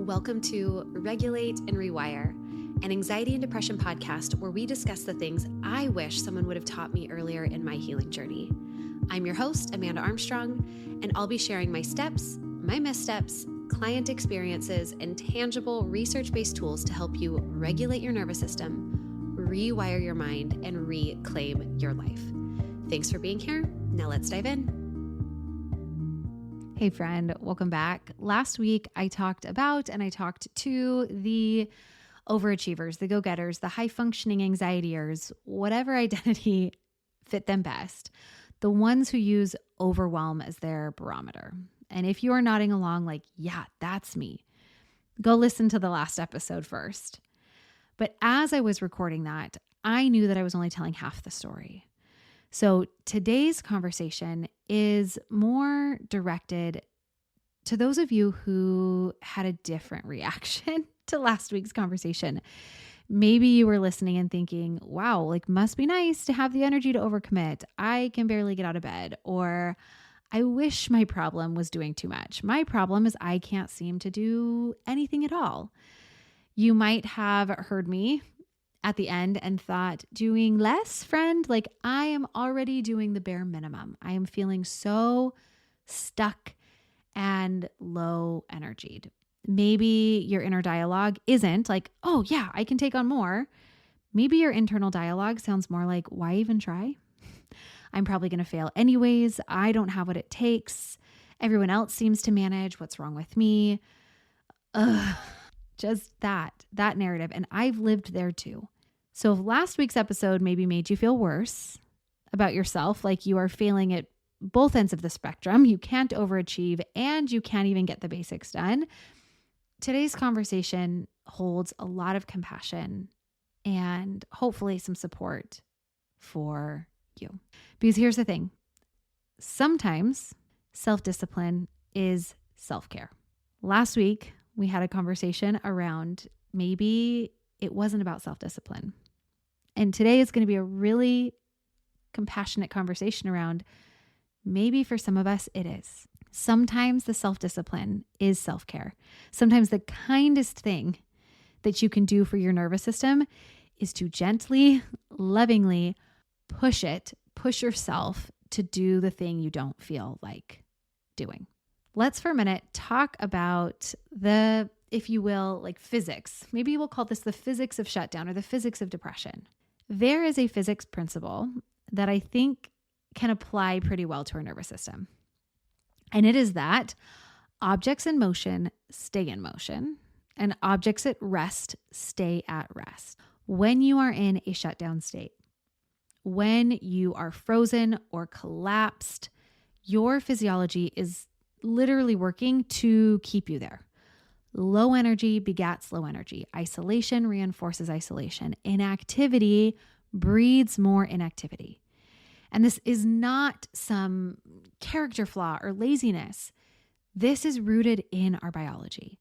Welcome to Regulate and Rewire, an anxiety and depression podcast where we discuss the things I wish someone would have taught me earlier in my healing journey. I'm your host, Amanda Armstrong, and I'll be sharing my steps, my missteps, client experiences, and tangible research-based tools to help you regulate your nervous system, rewire your mind, and reclaim your life. Thanks for being here. Now let's dive in. Hey friend, welcome back. Last week I talked to the overachievers, the go-getters, the high-functioning anxietiers, whatever identity fit them best, the ones who use overwhelm as their barometer. And if you are nodding along like, yeah, that's me, go listen to the last episode first. But as I was recording that, I knew that I was only telling half the story. So today's conversation is more directed to those of you who had a different reaction to last week's conversation. Maybe you were listening and thinking, wow, must be nice to have the energy to overcommit. I can barely get out of bed. Or I wish my problem was doing too much. My problem is I can't seem to do anything at all. You might have heard me at the end and thought, doing less, friend? I am already doing the bare minimum. I am feeling so stuck and low energied. Maybe your inner dialogue isn't oh yeah, I can take on more. Maybe your internal dialogue sounds more like, why even try? I'm probably going to fail anyways. I don't have what it takes. Everyone else seems to manage. What's wrong with me? Just that narrative. And I've lived there too. So if last week's episode maybe made you feel worse about yourself, like you are failing at both ends of the spectrum, you can't overachieve and you can't even get the basics done, today's conversation holds a lot of compassion and hopefully some support for you. Because here's the thing, sometimes self-discipline is self-care. Last week, we had a conversation around maybe it wasn't about self-discipline. And today is going to be a really compassionate conversation around maybe for some of us it is. Sometimes the self-discipline is self-care. Sometimes the kindest thing that you can do for your nervous system is to gently, lovingly push yourself to do the thing you don't feel like doing. Let's for a minute talk about the, if you will, physics. Maybe we'll call this the physics of shutdown or the physics of depression. There is a physics principle that I think can apply pretty well to our nervous system. And it is that objects in motion stay in motion and objects at rest stay at rest. When you are in a shutdown state, when you are frozen or collapsed, your physiology is literally working to keep you there. Low energy begats low energy. Isolation reinforces isolation. Inactivity breeds more inactivity. And this is not some character flaw or laziness. This is rooted in our biology.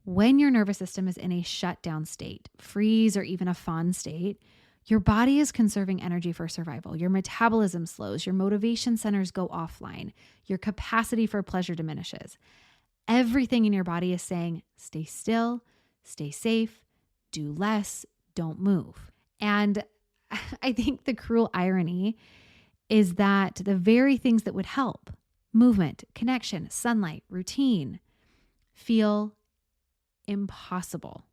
When your nervous system is in a shutdown state, freeze, or even a fawn state, your body is conserving energy for survival. Your metabolism slows. Your motivation centers go offline. Your capacity for pleasure diminishes. Everything in your body is saying, stay still, stay safe, do less, don't move. And I think the cruel irony is that the very things that would help, movement, connection, sunlight, routine, feel impossible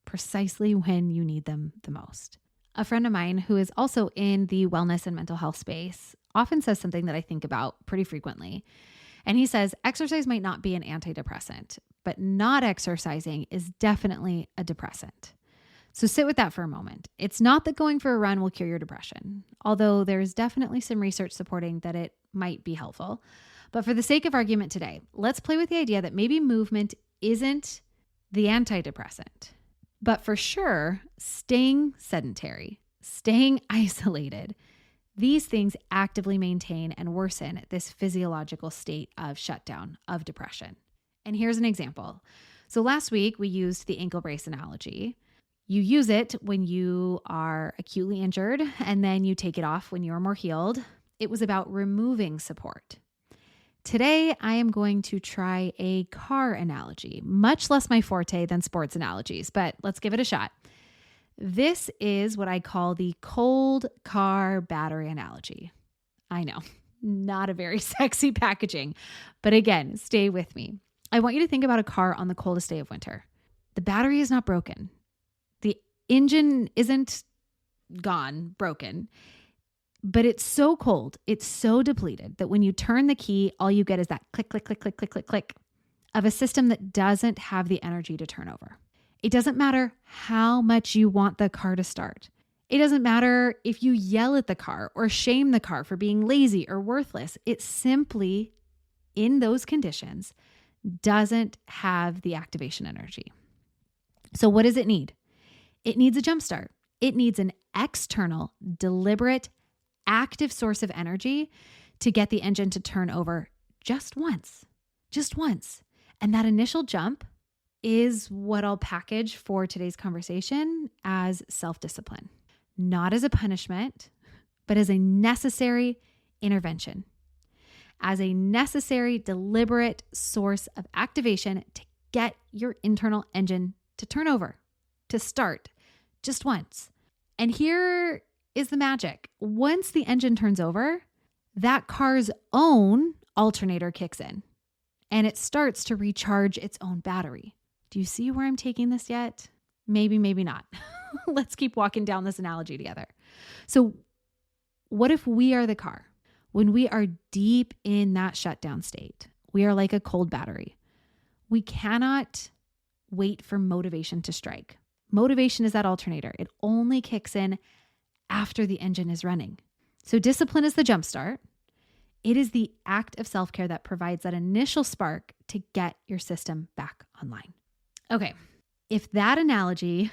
precisely when you need them the most. A friend of mine who is also in the wellness and mental health space often says something that I think about pretty frequently. And he says, exercise might not be an antidepressant, but not exercising is definitely a depressant. So sit with that for a moment. It's not that going for a run will cure your depression, although there's definitely some research supporting that it might be helpful. But for the sake of argument today, let's play with the idea that maybe movement isn't the antidepressant, but for sure, staying sedentary, staying isolated, these things actively maintain and worsen this physiological state of shutdown, of depression. And here's an example. So last week we used the ankle brace analogy. You use it when you are acutely injured and then you take it off when you are more healed. It was about removing support. Today, I am going to try a car analogy, much less my forte than sports analogies, but let's give it a shot. This is what I call the cold car battery analogy. I know, not a very sexy packaging, but again, stay with me. I want you to think about a car on the coldest day of winter. The battery is not broken. The engine isn't gone, broken. But it's so cold, it's so depleted that when you turn the key, all you get is that click, click, click, click, click, click, click of a system that doesn't have the energy to turn over. It doesn't matter how much you want the car to start. It doesn't matter if you yell at the car or shame the car for being lazy or worthless. It simply, in those conditions, doesn't have the activation energy. So what does it need? It needs a jump start. It needs an external, deliberate, active source of energy to get the engine to turn over just once. And that initial jump is what I'll package for today's conversation as self-discipline, not as a punishment, but as a necessary intervention, as a necessary, deliberate source of activation to get your internal engine to turn over, to start just once. And here is the magic. Once the engine turns over, that car's own alternator kicks in and it starts to recharge its own battery. Do you see where I'm taking this yet? Maybe, maybe not. Let's keep walking down this analogy together. So what if we are the car? When we are deep in that shutdown state, we are like a cold battery. We cannot wait for motivation to strike. Motivation is that alternator. It only kicks in after the engine is running. So discipline is the jump start. It is the act of self-care that provides that initial spark to get your system back online. Okay, if that analogy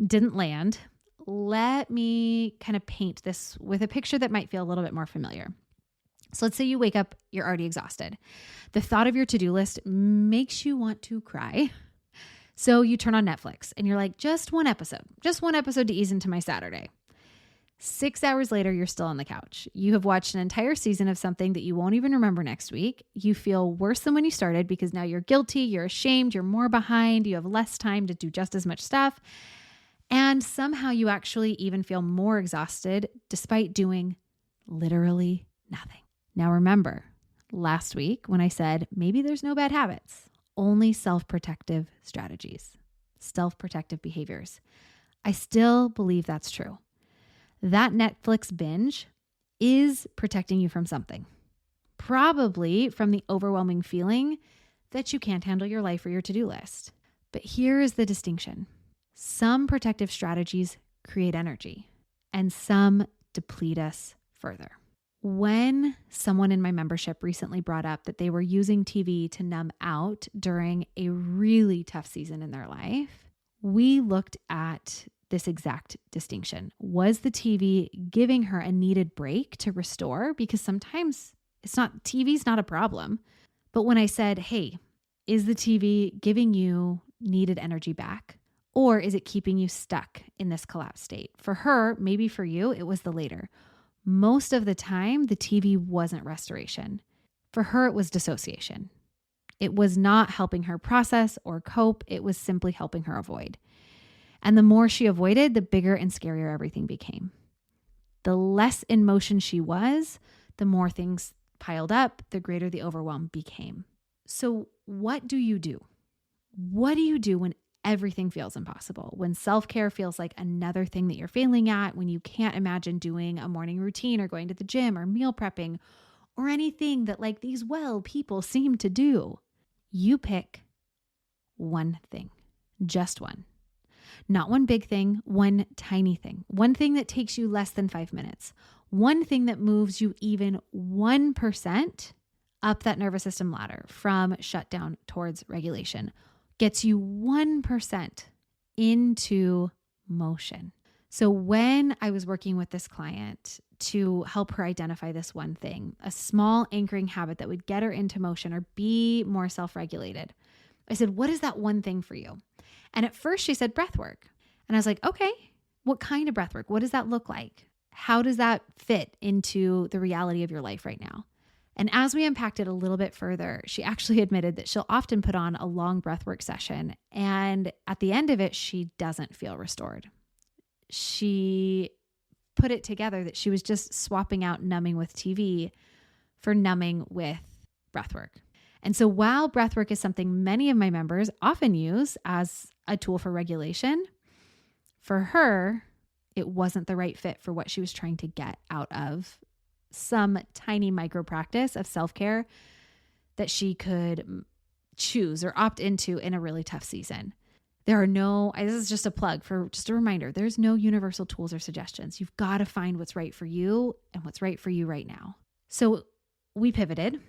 didn't land, let me kind of paint this with a picture that might feel a little bit more familiar. So let's say you wake up, you're already exhausted. The thought of your to-do list makes you want to cry. So you turn on Netflix and you're like, just one episode to ease into my Saturday. 6 hours later, you're still on the couch. You have watched an entire season of something that you won't even remember next week. You feel worse than when you started because now you're guilty, you're ashamed, you're more behind, you have less time to do just as much stuff. And somehow you actually even feel more exhausted despite doing literally nothing. Now remember, last week when I said maybe there's no bad habits, only self-protective strategies, self-protective behaviors. I still believe that's true. That Netflix binge is protecting you from something, probably from the overwhelming feeling that you can't handle your life or your to-do list. But here is the distinction. Some protective strategies create energy and some deplete us further. When someone in my membership recently brought up that they were using TV to numb out during a really tough season in their life, we looked at this exact distinction. Was the TV giving her a needed break to restore? Because sometimes TV's not a problem. But when I said, hey, is the TV giving you needed energy back? Or is it keeping you stuck in this collapsed state? For her, maybe for you, it was the later. Most of the time, the TV wasn't restoration. For her, it was dissociation. It was not helping her process or cope. It was simply helping her avoid. And the more she avoided, the bigger and scarier everything became. The less in motion she was, the more things piled up, the greater the overwhelm became. So what do you do? What do you do when everything feels impossible? When self-care feels like another thing that you're failing at, when you can't imagine doing a morning routine or going to the gym or meal prepping or anything that like these people seem to do? You pick one thing, just one. Not one big thing, one tiny thing. One thing that takes you less than 5 minutes. One thing that moves you even 1% up that nervous system ladder from shutdown towards regulation. Gets you 1% into motion. So when I was working with this client to help her identify this one thing, a small anchoring habit that would get her into motion or be more self-regulated, I said, what is that one thing for you? And at first she said breath work. And I was like, okay, what kind of breath work? What does that look like? How does that fit into the reality of your life right now? And as we unpacked it a little bit further, she actually admitted that she'll often put on a long breathwork session, and at the end of it, she doesn't feel restored. She put it together that she was just swapping out numbing with TV for numbing with breathwork. And so while breathwork is something many of my members often use as a tool for regulation, for her, it wasn't the right fit for what she was trying to get out of some tiny micro practice of self-care that she could choose or opt into in a really tough season. There are no, this is just a plug for just a reminder, there's no universal tools or suggestions. You've got to find what's right for you and what's right for you right now. So we pivoted.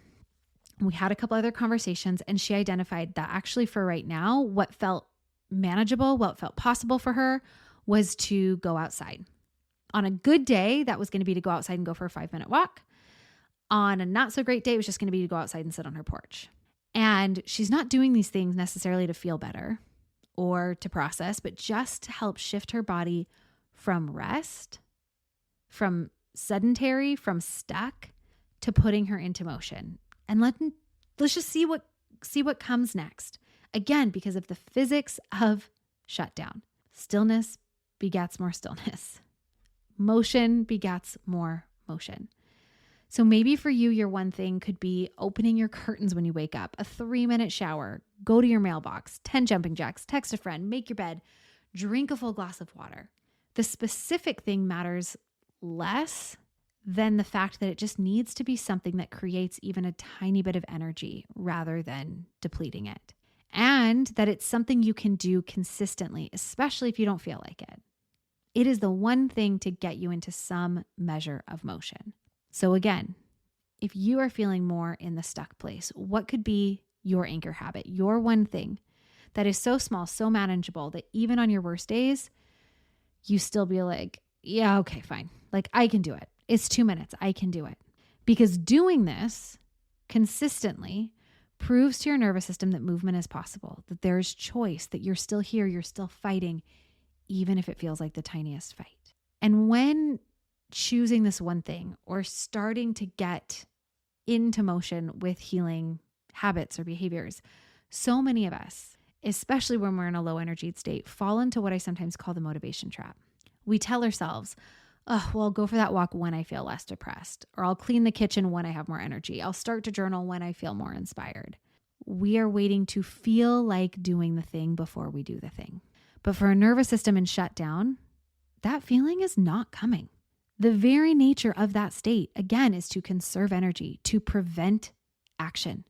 We had a couple other conversations, and she identified that actually for right now, what felt manageable, what felt possible for her was to go outside. On a good day, that was going to be to go outside and go for a 5-minute walk. On a not so great day, it was just going to be to go outside and sit on her porch. And she's not doing these things necessarily to feel better or to process, but just to help shift her body from rest, from sedentary, from stuck, to putting her into motion. And let's just see what comes next. Again, because of the physics of shutdown. Stillness begets more stillness. Motion begets more motion. So maybe for you, your one thing could be opening your curtains when you wake up, a 3-minute shower, go to your mailbox, 10 jumping jacks, text a friend, make your bed, drink a full glass of water. The specific thing matters less than the fact that it just needs to be something that creates even a tiny bit of energy rather than depleting it. And that it's something you can do consistently, especially if you don't feel like it. It is the one thing to get you into some measure of motion. So again, if you are feeling more in the stuck place, what could be your anchor habit, your one thing that is so small, so manageable that even on your worst days, you still be like, yeah, okay, fine. Like I can do it. It's 2 minutes. I can do it. Because doing this consistently proves to your nervous system that movement is possible, that there's choice, that you're still here, you're still fighting, even if it feels like the tiniest fight. And when choosing this one thing or starting to get into motion with healing habits or behaviors, so many of us, especially when we're in a low energy state, fall into what I sometimes call the motivation trap. We tell ourselves, oh, well, I'll go for that walk when I feel less depressed, or I'll clean the kitchen when I have more energy. I'll start to journal when I feel more inspired. We are waiting to feel like doing the thing before we do the thing. But for a nervous system in shutdown, that feeling is not coming. The very nature of that state, again, is to conserve energy, to prevent action.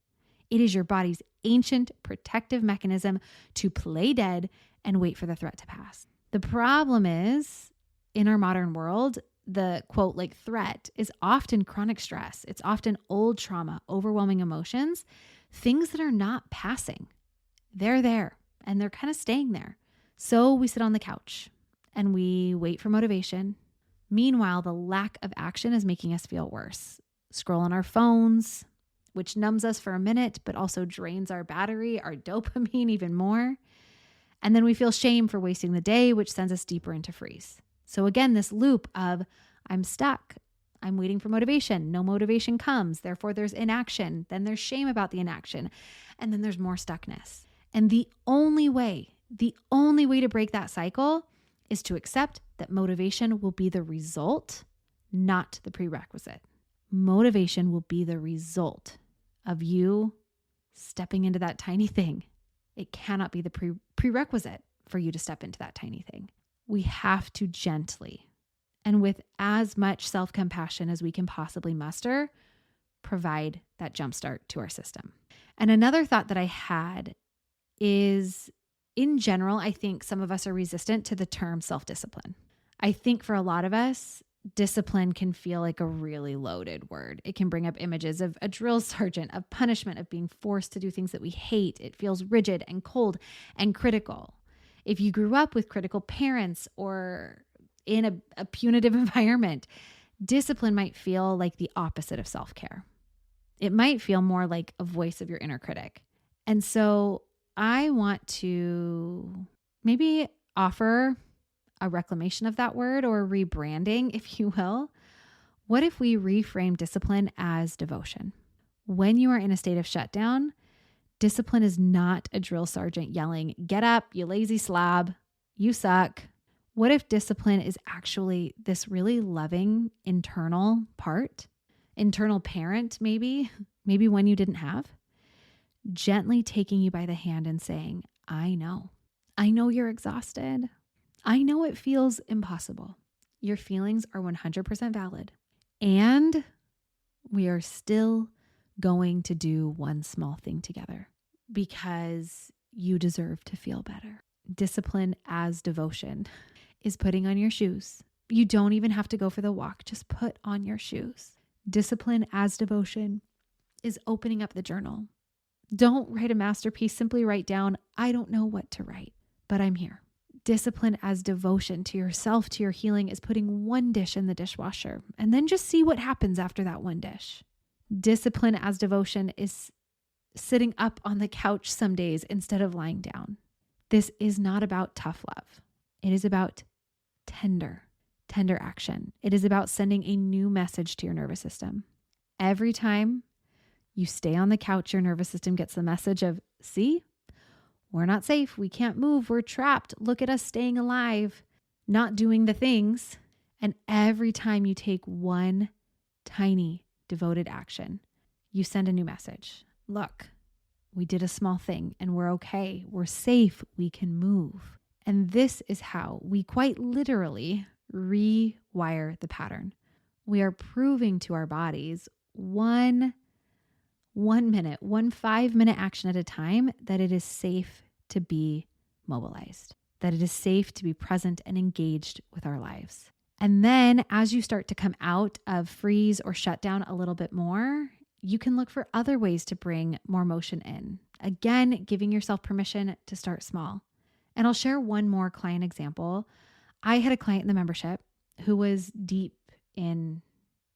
It is your body's ancient protective mechanism to play dead and wait for the threat to pass. The problem is, in our modern world, the quote, like threat is often chronic stress. It's often old trauma, overwhelming emotions, things that are not passing. They're there and they're kind of staying there. So we sit on the couch and we wait for motivation. Meanwhile, the lack of action is making us feel worse. Scroll on our phones, which numbs us for a minute, but also drains our battery, our dopamine even more. And then we feel shame for wasting the day, which sends us deeper into freeze. So again, this loop of I'm stuck, I'm waiting for motivation, no motivation comes, therefore there's inaction, then there's shame about the inaction, and then there's more stuckness. And the only way to break that cycle is to accept that motivation will be the result, not the prerequisite. Motivation will be the result of you stepping into that tiny thing. It cannot be the prerequisite for you to step into that tiny thing. We have to gently and with as much self-compassion as we can possibly muster, provide that jumpstart to our system. And another thought that I had is, in general, I think some of us are resistant to the term self-discipline. I think for a lot of us, discipline can feel like a really loaded word. It can bring up images of a drill sergeant, of punishment, of being forced to do things that we hate. It feels rigid and cold and critical. If you grew up with critical parents or in a punitive environment, discipline might feel like the opposite of self-care. It might feel more like a voice of your inner critic. And so I want to maybe offer a reclamation of that word or rebranding, if you will. What if we reframe discipline as devotion? When you are in a state of shutdown, discipline is not a drill sergeant yelling, "Get up, you lazy slob, you suck." What if discipline is actually this really loving internal part, internal parent maybe one you didn't have, gently taking you by the hand and saying, I know you're exhausted. I know it feels impossible. Your feelings are 100% valid. And we are still going to do one small thing together because you deserve to feel better. Discipline as devotion is putting on your shoes. You don't even have to go for the walk. Just put on your shoes. Discipline as devotion is opening up the journal. Don't write a masterpiece. Simply write down, I don't know what to write, but I'm here. Discipline as devotion to yourself, to your healing, is putting one dish in the dishwasher and then just see what happens after that one dish. Discipline as devotion is sitting up on the couch some days instead of lying down. This is not about tough love. It is about tender action. It is about sending a new message to your nervous system. Every time you stay on the couch, your nervous system gets the message of, see, we're not safe. We can't move. We're trapped. Look at us staying alive, not doing the things. And every time you take one tiny devoted action, you send a new message. Look, we did a small thing and we're okay. We're safe. We can move. And this is how we quite literally rewire the pattern. We are proving to our bodies one 5-minute action at a time that it is safe to be mobilized, that it is safe to be present and engaged with our lives. And then as you start to come out of freeze or shut down a little bit more, you can look for other ways to bring more motion in. Again, giving yourself permission to start small. And I'll share one more client example. I had a client in the membership who was deep in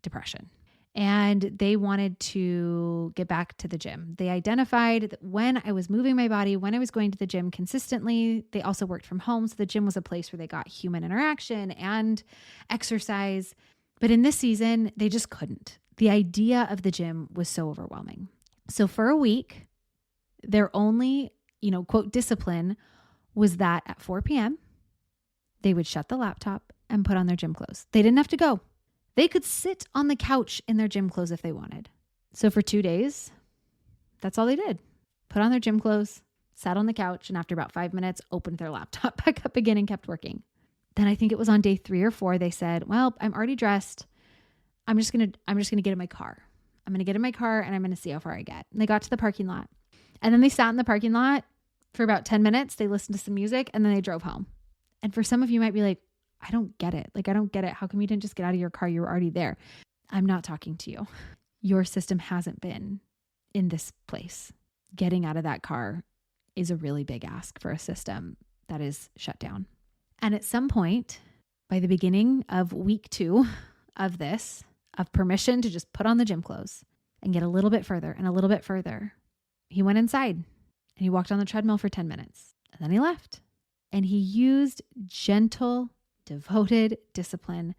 depression. And they wanted to get back to the gym. They identified that when I was moving my body, when I was going to the gym consistently, they also worked from home. So the gym was a place where they got human interaction and exercise. But in this season, they just couldn't. The idea of the gym was so overwhelming. So for a week, their only, quote, discipline was that at 4 p.m., they would shut the laptop and put on their gym clothes. They didn't have to go. They could sit on the couch in their gym clothes if they wanted. So for 2 days, that's all they did. Put on their gym clothes, sat on the couch, and after about 5 minutes, opened their laptop back up again and kept working. Then I think it was on day 3 or 4, they said, well, I'm already dressed. I'm just gonna get in my car. I'm gonna get in my car and I'm gonna see how far I get. And they got to the parking lot. And then they sat in the parking lot for about 10 minutes. They listened to some music and then they drove home. And for some of you might be like, I don't get it. I don't get it. How come you didn't just get out of your car? You were already there. I'm not talking to you. Your system hasn't been in this place. Getting out of that car is a really big ask for a system that is shut down. And at some point, by the beginning of week 2 of this, of permission to just put on the gym clothes and get a little bit further and a little bit further, he went inside and he walked on the treadmill for 10 minutes and then he left. And he used gentle, devoted discipline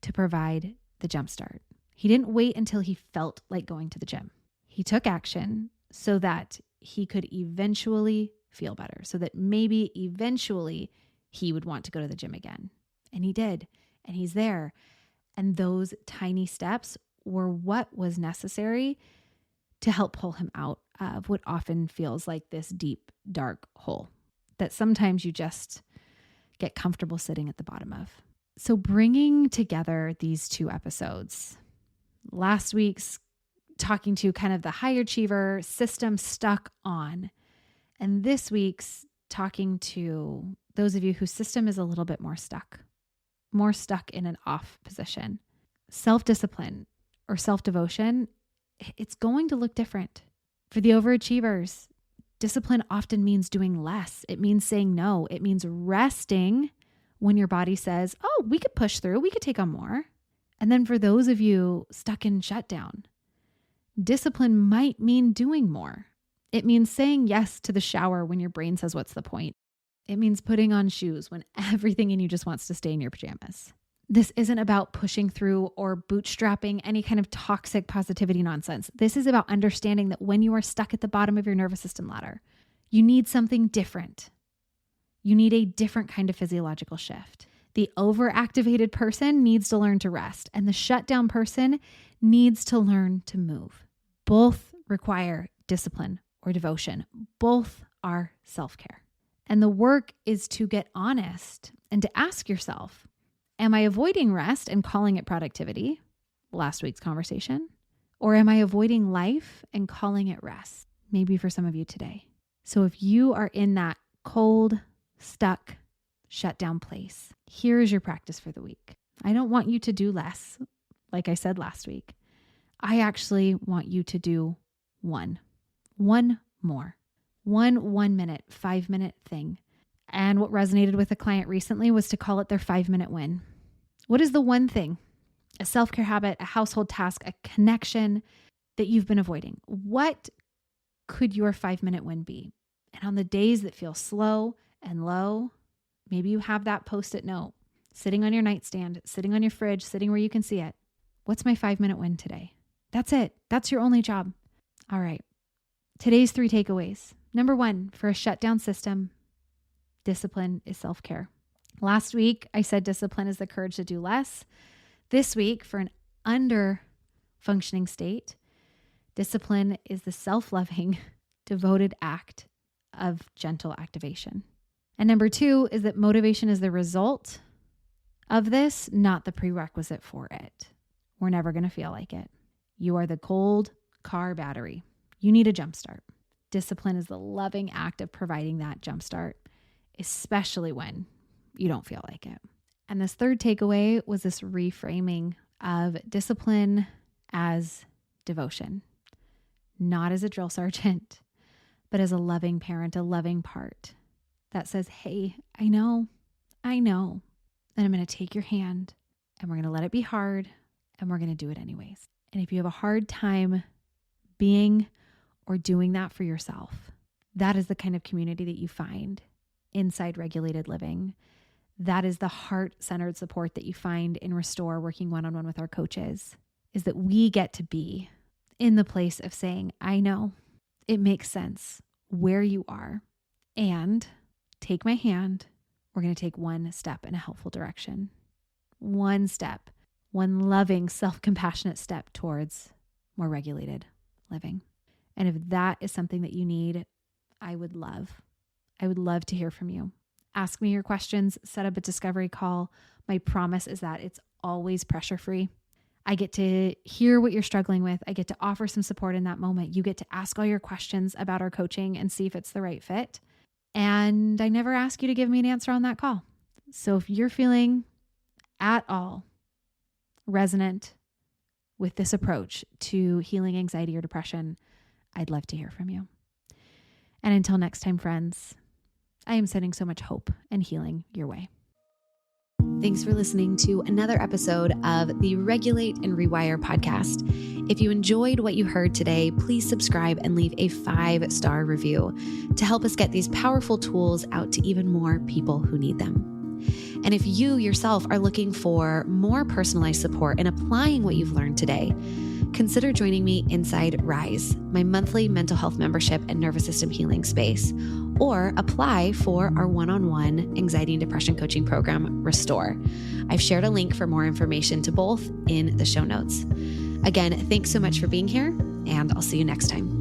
to provide the jump start. He didn't wait until he felt like going to the gym. He took action so that he could eventually feel better, so that maybe eventually he would want to go to the gym again. And he did, and he's there. And those tiny steps were what was necessary to help pull him out of what often feels like this deep, dark hole that sometimes you just get comfortable sitting at the bottom of. So bringing together these 2 episodes, last week's talking to kind of the high achiever system stuck on, and this week's talking to those of you whose system is a little bit more stuck in an off position. Self-discipline or self-devotion, it's going to look different. For the overachievers, discipline often means doing less. It means saying no. It means resting when your body says, oh, we could push through, we could take on more. And then for those of you stuck in shutdown, discipline might mean doing more. It means saying yes to the shower when your brain says, what's the point? It means putting on shoes when everything in you just wants to stay in your pajamas. This isn't about pushing through or bootstrapping any kind of toxic positivity nonsense. This is about understanding that when you are stuck at the bottom of your nervous system ladder, you need something different. You need a different kind of physiological shift. The overactivated person needs to learn to rest, and the shutdown person needs to learn to move. Both require discipline or devotion. Both are self-care. And the work is to get honest and to ask yourself, am I avoiding rest and calling it productivity, last week's conversation? Or am I avoiding life and calling it rest? Maybe for some of you today. So if you are in that cold, stuck, shut down place, here is your practice for the week. I don't want you to do less, like I said last week. I actually want you to do one more. One 1 minute, 5 minute thing. And what resonated with a client recently was to call it their 5 minute win. What is the one thing, a self-care habit, a household task, a connection that you've been avoiding? What could your 5 minute win be? And on the days that feel slow and low, maybe you have that post-it note sitting on your nightstand, sitting on your fridge, sitting where you can see it. What's my 5 minute win today? That's it. That's your only job. All right. Today's 3 takeaways. Number 1, for a shutdown system, discipline is self-care. Last week, I said discipline is the courage to do less. This week, for an under-functioning state, discipline is the self-loving, devoted act of gentle activation. And number 2 is that motivation is the result of this, not the prerequisite for it. We're never going to feel like it. You are the cold car battery. You need a jump start. Discipline is the loving act of providing that jump start, especially when you don't feel like it. And this 3rd takeaway was this reframing of discipline as devotion, not as a drill sergeant, but as a loving parent, a loving part that says, hey, I know, and I'm going to take your hand and we're going to let it be hard and we're going to do it anyways. And if you have a hard time being or doing that for yourself, that is the kind of community that you find inside regulated living. That is the heart-centered support that you find in Restore, working one-on-one with our coaches, is that we get to be in the place of saying, I know, it makes sense where you are, and take my hand. We're going to take one step in a helpful direction. One step, one loving, self-compassionate step towards more regulated living. And if that is something that you need, I would love to hear from you. Ask me your questions, set up a discovery call. My promise is that it's always pressure-free. I get to hear what you're struggling with. I get to offer some support in that moment. You get to ask all your questions about our coaching and see if it's the right fit. And I never ask you to give me an answer on that call. So if you're feeling at all resonant with this approach to healing anxiety or depression, I'd love to hear from you. And until next time, friends, I am sending so much hope and healing your way. Thanks for listening to another episode of the Regulate and Rewire podcast. If you enjoyed what you heard today, please subscribe and leave a 5-star review to help us get these powerful tools out to even more people who need them. And if you yourself are looking for more personalized support in applying what you've learned today, consider joining me inside Rise, my monthly mental health membership and nervous system healing space, or apply for our one-on-one anxiety and depression coaching program, Restore. I've shared a link for more information to both in the show notes. Again, thanks so much for being here, and I'll see you next time.